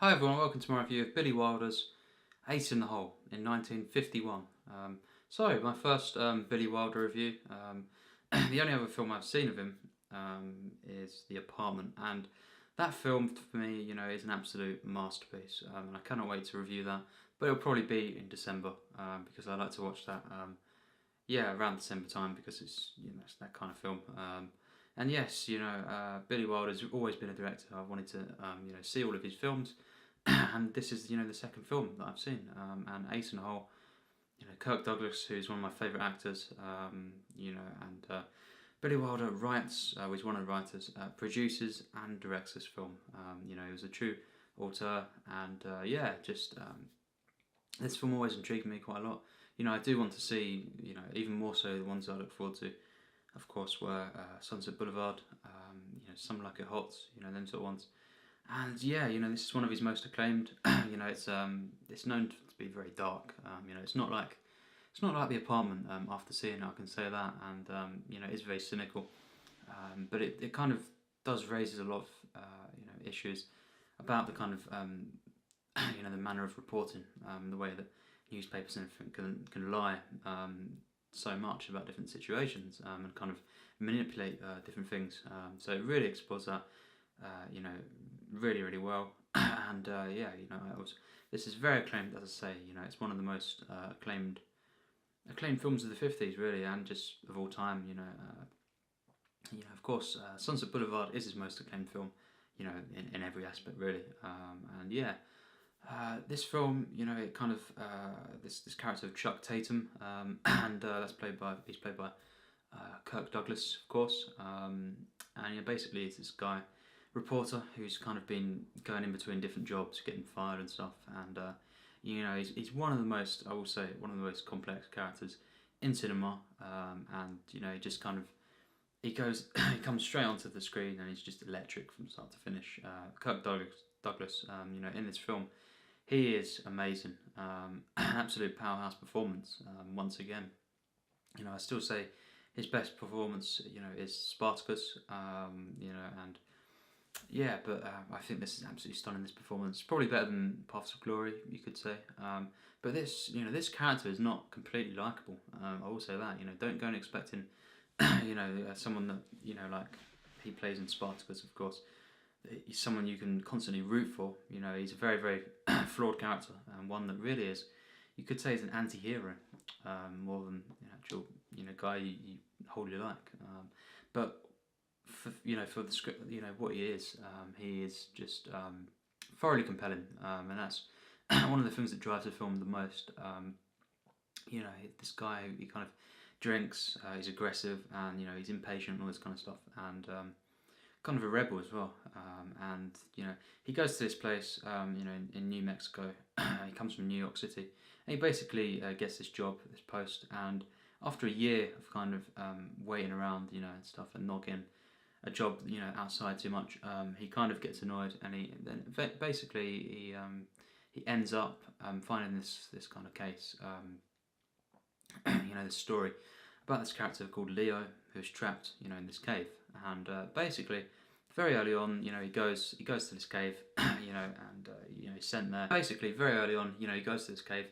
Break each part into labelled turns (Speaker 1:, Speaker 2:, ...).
Speaker 1: Hi everyone, welcome to my review of Billy Wilder's Ace in the Hole in 1951. My first Billy Wilder review. The only other film I've seen of him is The Apartment, and that film for me, is an absolute masterpiece, and I cannot wait to review that. But it'll probably be in December because I like to watch that. Around December time because it's that kind of film. And yes, Billy Wilder's always been a director. I've wanted to see all of his films, and this is the second film that I've seen. And Ace in the Hole, Kirk Douglas, who's one of my favourite actors, and Billy Wilder writes, he's one of the writers, produces and directs this film. He was a true auteur, and this film always intrigued me quite a lot. I do want to see, even more so the ones I look forward to, of course, were Sunset Boulevard, Some Like It Hot, them sort of ones. And this is one of his most acclaimed. It's known to be very dark. It's not like The Apartment. After seeing it, I can say that, and it is very cynical. But it kind of does raises a lot of issues about the kind of the manner of reporting, the way that newspapers and everything can lie so much about different situations and kind of manipulate different things. So it really explores that, really, really well. And this is very acclaimed, as I say. It's one of the most acclaimed films of the 50s, really, and just of all time. Of course, Sunset Boulevard is his most acclaimed film. In every aspect, really. This film, it kind of this character of Chuck Tatum, and he's played by Kirk Douglas, of course, and basically it's this guy reporter who's kind of been going in between different jobs, getting fired and stuff, and he's one of the most, I will say, one of the most complex characters in cinema, and he just kind of he comes straight onto the screen and he's just electric from start to finish. Kirk Douglas, in this film, he is amazing. An absolute powerhouse performance. Once again, I still say his best performance, is Spartacus. I think this is absolutely stunning. This performance, probably better than Paths of Glory, you could say. But this character is not completely likable. I will say that. Don't go and expecting, someone that like he plays in Spartacus, of course. He's someone you can constantly root for. He's a very, very flawed character, and one that really is, you could say, is an anti-hero, more than an actual guy you wholly like. But for the script, what he is just thoroughly compelling, and that's one of the things that drives the film the most. This guy, he kind of drinks, he's aggressive, and he's impatient and all this kind of stuff, and kind of a rebel as well. And he goes to this place, in New Mexico. He comes from New York City, and he basically gets this job, this post, and after a year of kind of waiting around, and stuff, and not getting a job, outside too much, he kind of gets annoyed, and he ends up finding this kind of case, this story about this character called Leo, who's trapped, in this cave, and basically, very early on, he goes to this cave, and he's sent there. Basically, very early on, he goes to this cave.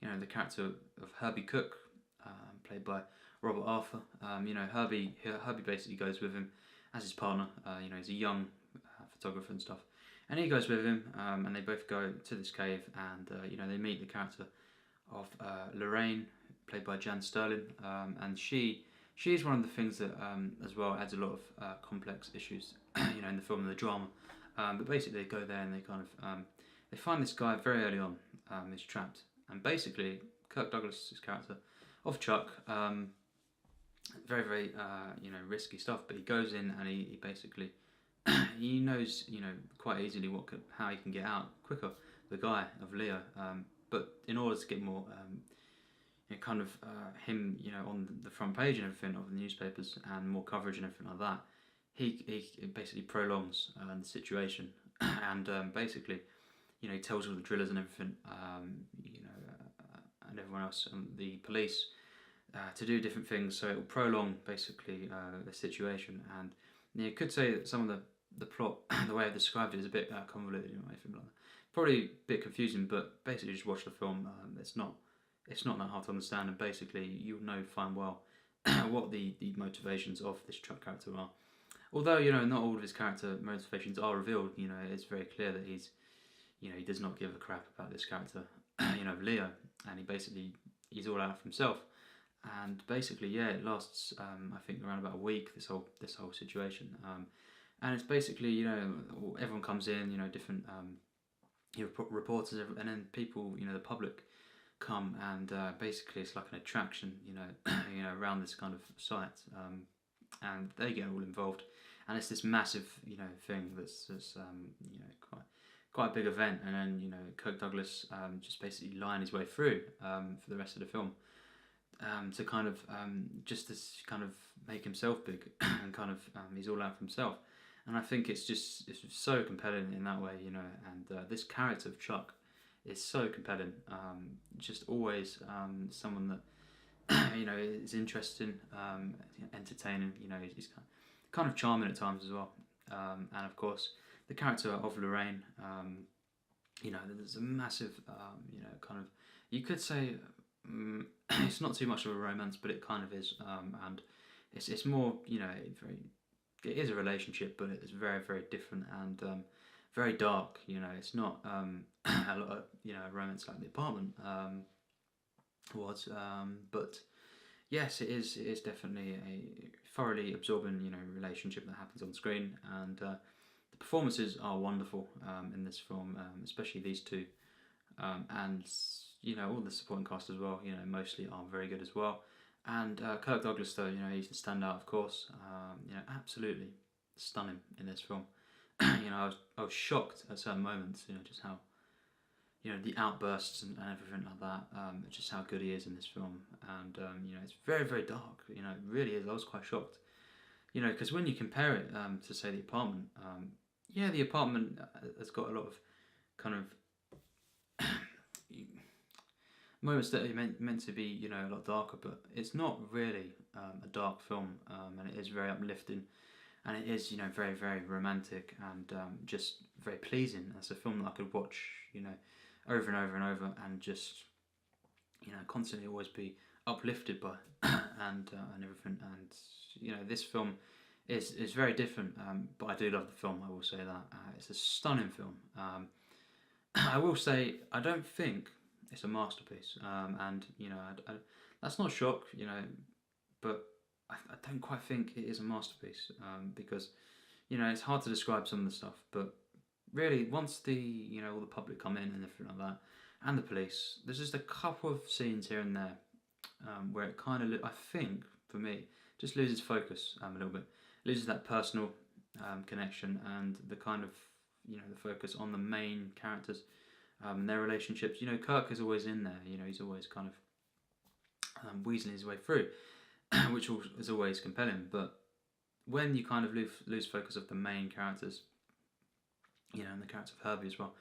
Speaker 1: The character of Herbie Cook, played by Robert Arthur. Herbie basically goes with him as his partner. He's a young photographer and stuff, and he goes with him, and they both go to this cave, and they meet the character of Lorraine, played by Jan Sterling, and she's one of the things that as well adds a lot of complex issues, in the film and the drama. But basically, they go there and they kind of they find this guy very early on, who's trapped, and basically Kirk Douglas' character of Chuck, very, very risky stuff. But he goes in and he basically he knows quite easily how he can get out quicker. The guy of Leo, but in order to get more him, on the front page and everything of the newspapers and more coverage and everything like that, he basically prolongs the situation, and basically, he tells all the drillers and everything, and everyone else, and the police, to do different things, so it will prolong basically the situation, and you could say that some of the plot, the way I described it, is a bit convoluted, anything like that. Probably a bit confusing, but basically just watch the film. It's not that hard to understand, and basically you'll know fine well what the motivations of this Chuck character are. Although not all of his character motivations are revealed. It's very clear that he does not give a crap about this character, Leo, and he's all out for himself. And basically, yeah, it lasts I think around about a week. This whole situation, and it's basically everyone comes in, different reporters, and then people, the public come, and basically it's like an attraction, around this kind of site, and they get all involved, and it's this massive, thing that's quite a big event, and then Kirk Douglas just basically lying his way through for the rest of the film, to kind of just to kind of make himself big, and kind of he's all out for himself, and I think it's so compelling in that way, and this character of Chuck is so compelling, just always someone that is interesting, entertaining, he's kind of charming at times as well, and of course the character of Lorraine, there's a massive, kind of, you could say, it's not too much of a romance, but it kind of is, and it's more, it is a relationship, but it's very, very different, and very dark. It's not a lot of romance like The Apartment was, but yes, it is. It is definitely a thoroughly absorbing relationship that happens on screen, and the performances are wonderful in this film, especially these two, and all the supporting cast as well. Mostly are very good as well. And Kirk Douglas, though, he's the standout, of course. Absolutely stunning in this film. I was shocked at certain moments, just how, the outbursts and everything like that, just how good he is in this film. And, it's very, very dark, it really is. I was quite shocked, because when you compare it to, say, The Apartment, The Apartment has got a lot of kind of moments that are meant to be, a lot darker, but it's not really a dark film, and it is very uplifting, and it is, very, very romantic, and just very pleasing. It's a film that I could watch, over and over and over, and just, constantly always be uplifted by, and everything. And this film is very different, but I do love the film. I will say that it's a stunning film. I will say I don't think it's a masterpiece, and that's not a shock, but I don't quite think it is a masterpiece, because it's hard to describe some of the stuff, but really once the all the public come in and everything like that, and the police, there's just a couple of scenes here and there where it kind of I think for me just loses focus a little bit, loses that personal connection, and the kind of the focus on the main characters. Their relationships, Kirk is always in there. He's always kind of weaseling his way through, which is always compelling. But when you kind of lose focus of the main characters, and the character of Herbie as well,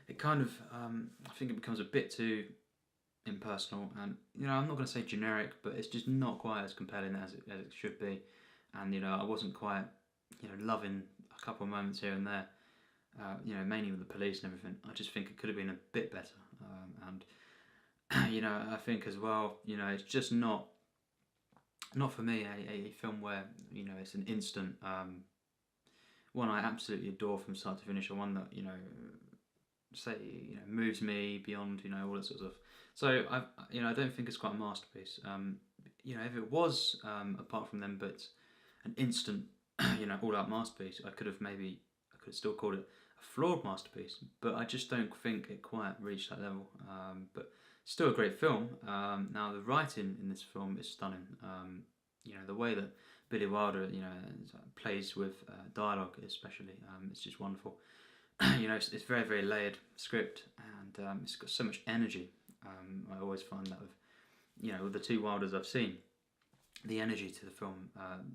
Speaker 1: it kind of I think it becomes a bit too impersonal, and I'm not going to say generic, but it's just not quite as compelling as it should be. And I wasn't quite loving a couple of moments here and there. Mainly with the police and everything. I just think it could have been a bit better, and I think as well, it's just not for me a film where it's an instant one I absolutely adore from start to finish, or one that moves me beyond all that sort of stuff. So I don't think it's quite a masterpiece. If it was apart from them, but an instant all out masterpiece, I could have still called it a flawed masterpiece, but I just don't think it quite reached that level. But still a great film. Now the writing in this film is stunning. The way that Billy Wilder, plays with dialogue, especially, it's just wonderful. It's very, very layered script, and it's got so much energy. I always find that with the two Wilders I've seen, the energy to the film,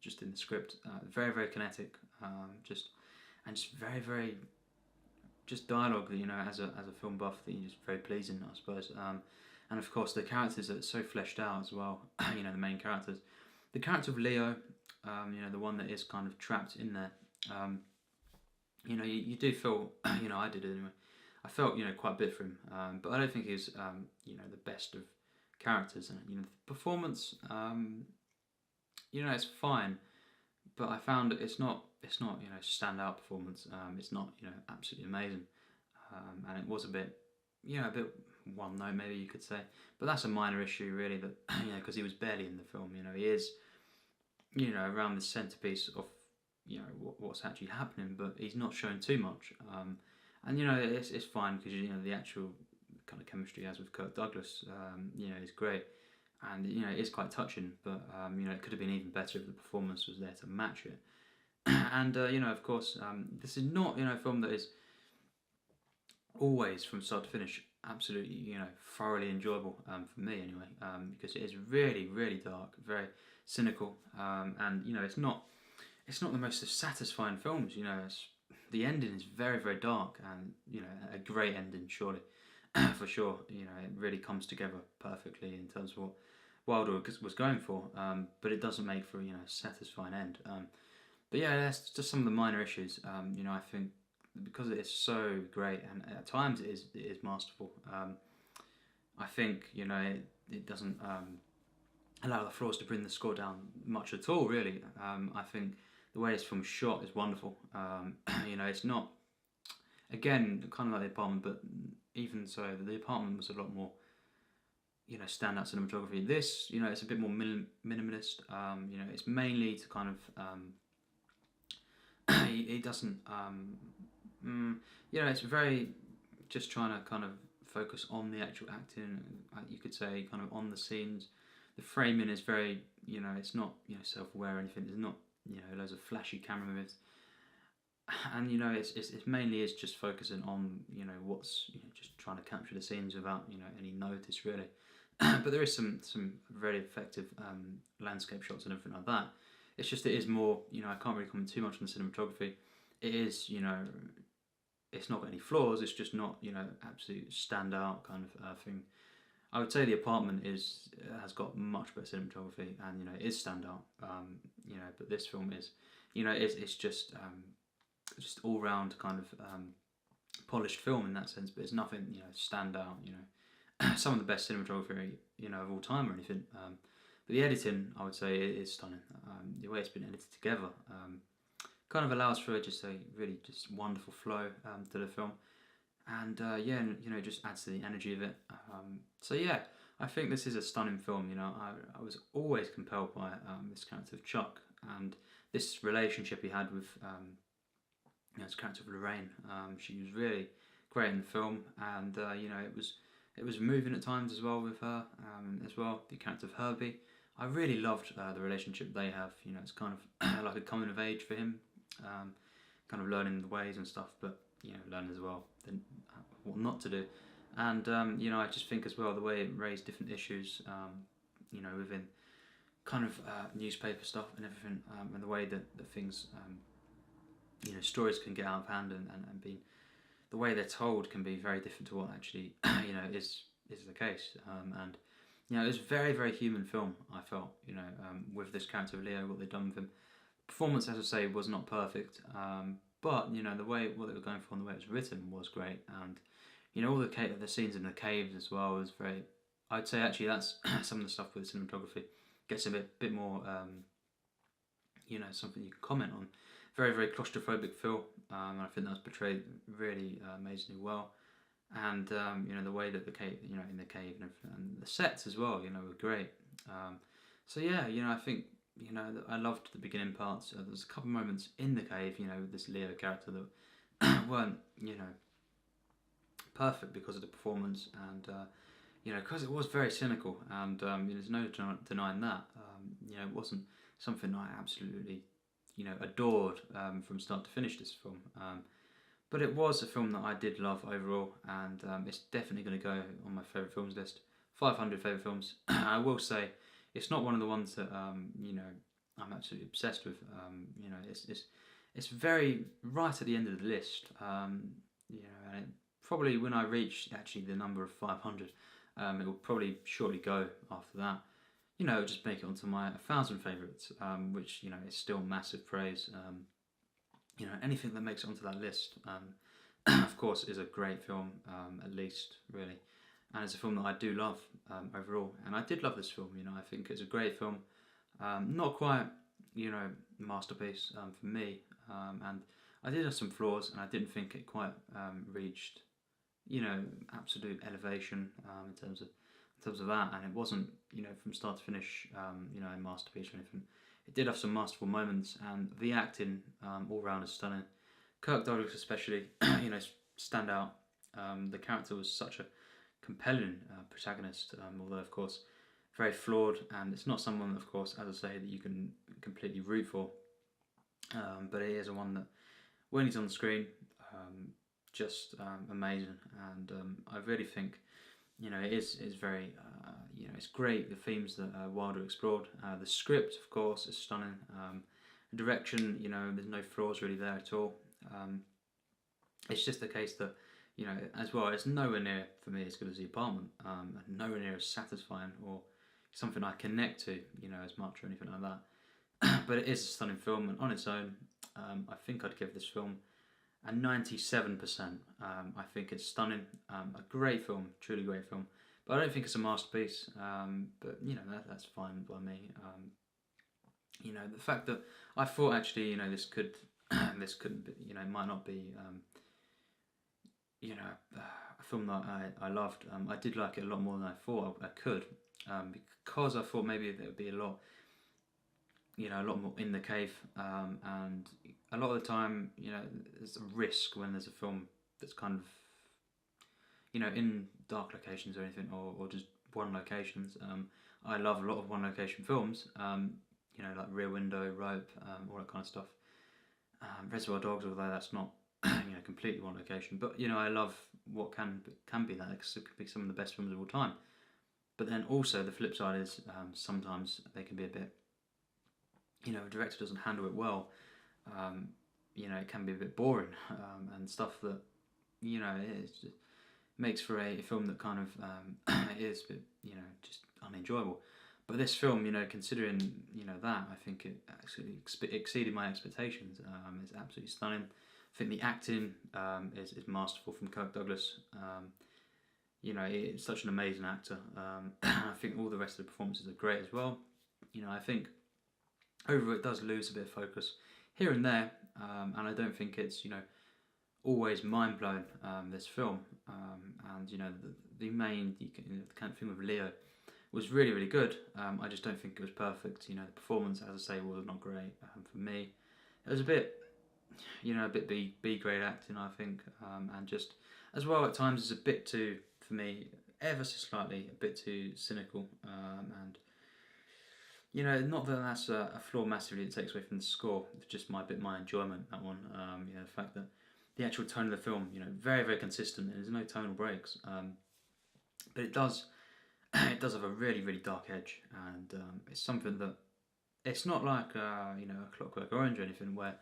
Speaker 1: just in the script, very, very kinetic, just very, very, just dialogue that as a film buff, that is very pleasing, I suppose. And of course the characters are so fleshed out as well. The main characters, the character of Leo, the one that is kind of trapped in there. You do feel, I did anyway. I felt quite a bit for him, but I don't think he's the best of characters. And the performance, it's fine, but I found it's not standout performance. It's not absolutely amazing, and it was a bit a bit one note maybe you could say, but that's a minor issue really. That because he was barely in the film. He is around the centerpiece of what's actually happening, but he's not showing too much. And it's fine because the actual kind of chemistry he has with Kirk Douglas, is great, and it is quite touching. But it could have been even better if the performance was there to match it. And of course, this is not a film that is always from start to finish absolutely thoroughly enjoyable for me anyway, because it is really really dark, very cynical, and it's not the most satisfying films. The ending is very very dark, and a great ending surely for sure. It really comes together perfectly in terms of what Wilder was going for, but it doesn't make for a satisfying end. But yeah, that's just some of the minor issues. I think because it is so great, and at times it is masterful. I think it doesn't allow the flaws to bring the score down much at all. Really, I think the way this film's shot is wonderful. It's not, again, kind of like The Apartment, but even so, The Apartment was a lot more standout cinematography. This it's a bit more minimalist. It's mainly to kind of it doesn't it's very just trying to kind of focus on the actual acting. You could say kind of on the scenes. The framing is very it's not self-aware or anything. There's not loads of flashy camera moves, and it's mainly is just focusing on what's just trying to capture the scenes without any notice really. But there is some very effective landscape shots and everything like that. It's just it is more I can't really comment too much on the cinematography. It is it's not got any flaws. It's just not absolute standout kind of thing. I would say The Apartment has got much better cinematography, and it is standout. But this film is it's just all round kind of polished film in that sense. But it's nothing standout. Some of the best cinematography of all time or anything. But the editing, I would say, is stunning. The way it's been edited together kind of allows for just a really just wonderful flow to the film, and just adds to the energy of it. So yeah, I think this is a stunning film. I was always compelled by this character of Chuck and this relationship he had with his character of Lorraine. She was really great in the film, and it was moving at times as well with her, as well the character of Herbie. I really loved the relationship they have. It's kind of like a coming of age for him, kind of learning the ways and stuff, but learning as well what not to do. And I just think as well the way it raised different issues, within kind of newspaper stuff and everything, and the way that things, stories can get out of hand and be the way they're told can be very different to what actually is the case. And it was a very very human film. I felt with this character of Leo, what they've done with him. Performance, as I say, was not perfect, but the way what they were going for and the way it was written was great, and all the scenes in the caves as well was very. I'd say actually that's some of the stuff with cinematography gets a bit more something you can comment on. Very very claustrophobic feel, and I think that was portrayed really amazingly well, and the way that the cave in the cave and everything, and the sets as well were great. So yeah, I think I loved the beginning parts. There's a couple of moments in the cave, with this Leo character that weren't, perfect because of the performance, and because it was very cynical, and there's no denying that. It wasn't something I absolutely, adored from start to finish. This film, but it was a film that I did love overall, and it's definitely going to go on my favourite films list. 500 favourite films. I will say. It's not one of the ones that I'm absolutely obsessed with. It's very right at the end of the list. And probably when I reach actually the number of 500, it will probably shortly go after that. It'll just make it onto my 1,000 favourites, which is still massive praise. Anything that makes it onto that list, of course, is a great film, at least, really. And it's a film that I do love overall. And I did love this film, I think it's a great film. Not quite, masterpiece for me. And I did have some flaws, and I didn't think it quite reached, absolute elevation in terms of that. And it wasn't, from start to finish, a masterpiece or anything. It did have some masterful moments, and the acting all round is stunning. Kirk Douglas especially, stand out. The character was such a compelling protagonist, although of course very flawed, and it's not someone, of course, as I say, that you can completely root for. But it is a one that, when he's on the screen, just amazing, and I really think, it is very, it's great, the themes that Wilder explored. The script, of course, is stunning. The direction, there's no flaws really there at all. It's just the case that, as well, it's nowhere near, for me, as good as The Apartment, and nowhere near as satisfying or something I connect to, as much or anything like that. But it is a stunning film, and on its own, I think I'd give this film a 97%. I think it's stunning, a great film, truly great film. But I don't think it's a masterpiece, but, that's fine by me. The fact that I thought, actually, this could, this couldn't be, it might not be, a film that I loved. I did like it a lot more than I thought I could, because I thought maybe there would be a lot more in the cave, and a lot of the time, there's a risk when there's a film that's kind of, in dark locations or anything, or just one locations. I love a lot of one location films, like Rear Window, Rope, all that kind of stuff. Reservoir Dogs, although that's not, completely one location, but I love what can be that. It could be some of the best films of all time. But then also the flip side is, sometimes they can be a bit, a director doesn't handle it well. It can be a bit boring, and stuff that, it just makes for a film that kind of it is a bit, just unenjoyable. But this film, considering that, I think it actually exceeded my expectations. It's absolutely stunning. I think the acting is masterful from Kirk Douglas. It's such an amazing actor. I think all the rest of the performances are great as well. I think overall it does lose a bit of focus here and there, and I don't think it's always mind blowing. This film, and the main the kind of thing with Leo was really, really good. I just don't think it was perfect. The performance, as I say, was not great for me. It was a bit, a bit B grade acting, I think, and just as well at times it's a bit too, for me, ever so slightly a bit too cynical, and not that that's a flaw massively. It takes away from the score. It's just my enjoyment, that one. The fact that the actual tone of the film, very, very consistent, and there's no tonal breaks. But it does have a really, really dark edge, and it's something that, it's not like a Clockwork Orange or anything, where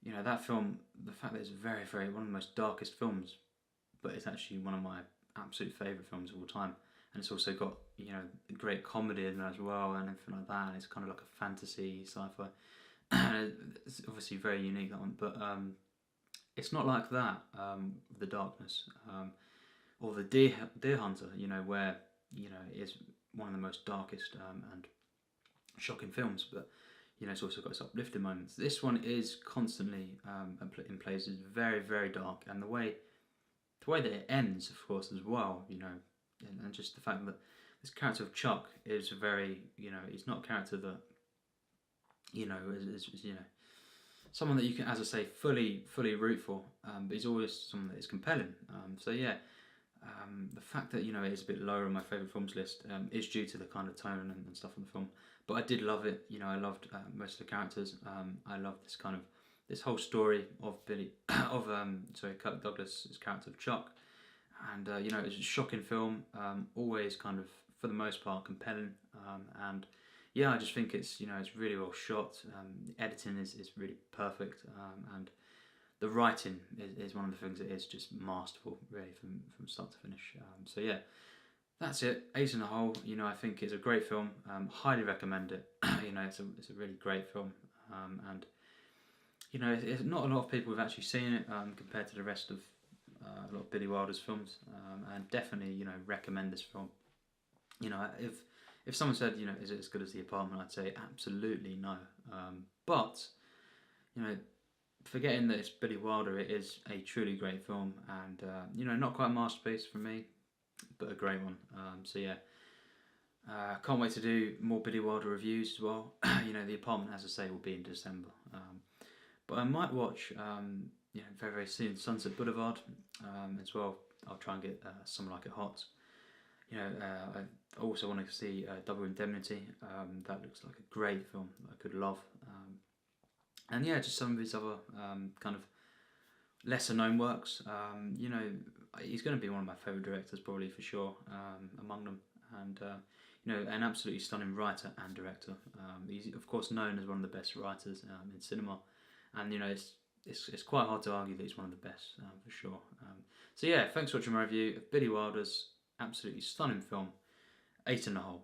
Speaker 1: that film, the fact that it's very, very one of the most darkest films, but it's actually one of my absolute favourite films of all time. And it's also got great comedy in there as well, and everything like that. And it's kind of like a fantasy sci-fi. And it's obviously very unique, that one, but it's not like that. The Darkness, or the Deer Hunter, where it is one of the most darkest and shocking films, but it's also got its uplifting moments. This one is constantly in places very, very dark, and the way that it ends, of course, as well, and just the fact that this character of Chuck is very, he's not a character that, is someone that you can, as I say, fully root for, but he's always someone that is compelling. So yeah, the fact that it is a bit lower on my favourite films list is due to the kind of tone and stuff in the film. But I did love it. I loved most of the characters. I loved this whole story of Kirk Douglas' character of Chuck, and it's a shocking film. Always kind of, for the most part, compelling, and yeah, I just think it's it's really well shot. The editing is really perfect, and the writing is one of the things that is just masterful, really, from start to finish. So yeah, that's it. 8 and a whole. I think it's a great film. Highly recommend it. It's a really great film, and it's not a lot of people have actually seen it compared to the rest of a lot of Billy Wilder's films, and definitely, you know, recommend this film. You know, if someone said, you know, is it as good as The Apartment, I'd say absolutely no. But you know, forgetting that it's Billy Wilder, it is a truly great film, and you know, not quite a masterpiece for me, but a great one. So yeah, can't wait to do more Billy Wilder reviews as well. You know, The Apartment, as I say, will be in December. But I might watch, you know, very very soon, Sunset Boulevard as well. I'll try and get Something Like It Hot. You know, I also want to see Double Indemnity. That looks like a great film I could love. And yeah, just some of his other kind of lesser known works. You know, he's going to be one of my favourite directors, probably for sure, among them. And you know, an absolutely stunning writer and director. He's of course known as one of the best writers in cinema, and you know, it's quite hard to argue that he's one of the best for sure. So yeah, thanks for watching my review of Billy Wilder's absolutely stunning film, 8 in the Hole.